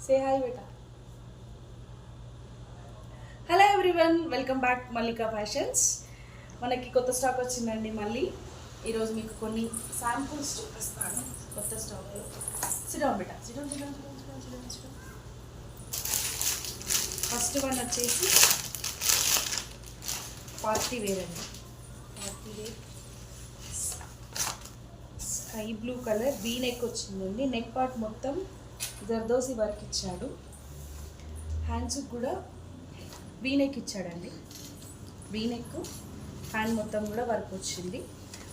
సే hi బేటా. Hello everyone, welcome back Mallika Fashions. మనకి కొత్త స్టాక్ వచ్చిందండి. మళ్ళీ ఈరోజు మీకు కొన్ని శాంపుల్స్ చూపిస్తాను. కొత్త స్టాక్లో సిడౌన్ బేటా, సిడౌన్. ఫస్ట్ వన్ వచ్చేసి పార్టీ వేర్ అండి. Party wear sky blue colour V neck వచ్చిందండి. నెక్ పార్ట్ మొత్తం జర్దోసి వర్క్ ఇచ్చాడు. హ్యాండ్స్ కూడా వీ నెక్ ఇచ్చాడండి. వీ నెక్ హ్యాండ్ మొత్తం కూడా వర్క్ వచ్చింది.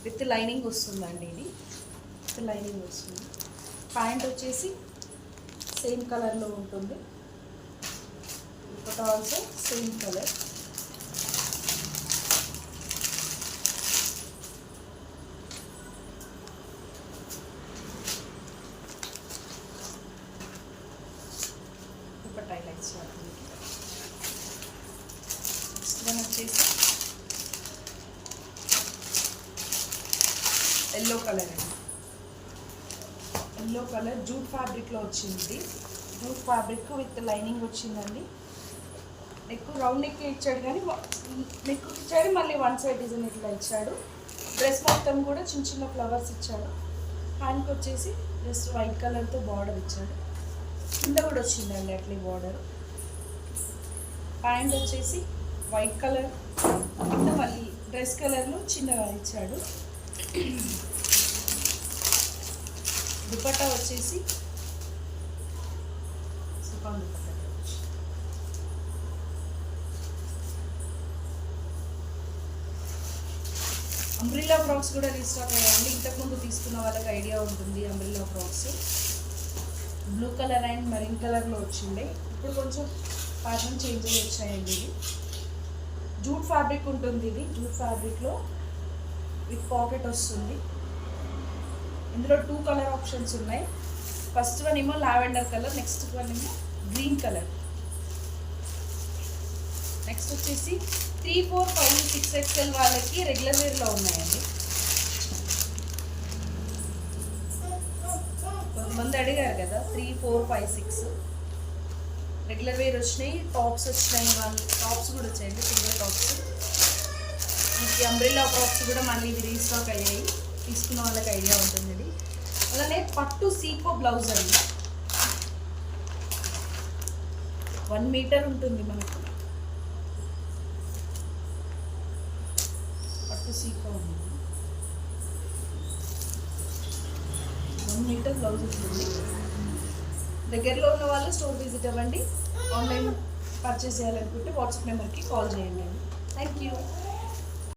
విత్ లైనింగ్ వస్తుందండి. ఇది విత్ లైనింగ్ వస్తుంది. ప్యాంట్ వచ్చేసి సేమ్ కలర్లో ఉంటుంది. Dupatta also same colour. Dupatta ఇలా ఇచ్చారు. నెక్స్ట్ వన్ వచ్చేసి ఎల్లో కలర్ అండి. ఎల్లో కలర్ జూట్ ఫ్యాబ్రిక్లో వచ్చింది. జూట్ ఫ్యాబ్రిక్ విత్ లైనింగ్ వచ్చిందండి. నెక్ రౌండ్ నెక్ ఇచ్చాడు, కానీ నెక్ ఇచ్చాడు, మళ్ళీ వన్ సైడ్ డిజైన్ ఇట్లా ఇచ్చాడు. డ్రెస్ మొత్తం కూడా చిన్న చిన్న ఫ్లవర్స్ ఇచ్చాడు. హ్యాండ్కి వచ్చేసి జస్ట్ వైట్ కలర్తో బార్డర్ ఇచ్చాడు. కింద కూడా వచ్చిందండి అట్లే బార్డర్. ప్యాంట్ వచ్చేసి వైట్ కలర్, కింద మళ్ళీ డ్రెస్ కలర్లో చిన్నగా ఇచ్చాడు. దుపట్టా వచ్చేసి సుపాన్ దుపట్టా. అంబ్రిల్లా ఫ్రాక్స్ కూడా రీస్టాక్ అయ్యాయండి. ఇంతకుముందు తీసుకున్న వాళ్ళకి ఐడియా ఉంటుంది. Umbrella frocks blue colour and marine కలర్లో వచ్చిండే. ఇప్పుడు కొంచెం ప్యాటర్న్ చేంజ్ అయ్యి వచ్చాయండి. ఇది జూట్ ఫ్యాబ్రిక్ ఉంటుంది. ఇది జూట్ ఫ్యాబ్రిక్లో విత్ పాకెట్ వస్తుంది. ఇందులో 2 కలర్ ఆప్షన్స్ ఉన్నాయి. ఫస్ట్ వన్ ఏమో లావెండర్ కలర్, నెక్స్ట్ వన్ ఏమో గ్రీన్ కలర్. నెక్స్ట్ వచ్చేసి 3, 4, 5, 6 XL వాళ్ళకి రెగ్యులర్ వేర్లో ఉన్నాయండి. కొంతమంది అడిగారు కదా 3, 4, 5, 6 రెగ్యులర్ వేర్ వచ్చినాయి. టాప్స్ వచ్చినాయి. వాళ్ళు టాప్స్ కూడా వచ్చాయండి, సింగిల్ టాప్స్. ఈ అంబ్రిల్లా టాప్స్ కూడా మళ్ళీ ఇవి రీస్టాక్ అయ్యాయి. తీసుకున్న వాళ్ళకి ఐడియా ఉంటుంది. ఇది అలానే పట్టు సీకో బ్లౌజ్ అండి. 1 మీటర్ ఉంటుంది మనకు. పట్టు సీకో ఉంది. 1 మీటర్ బ్లౌజ్ ఉంటుంది. దగ్గరలో ఉన్న వాళ్ళు స్టోర్ విజిట్ అవ్వండి. ఆన్లైన్ పర్చేస్ చేయాలనుకుంటే వాట్సాప్ నెంబర్కి కాల్ చేయండి. Thank you.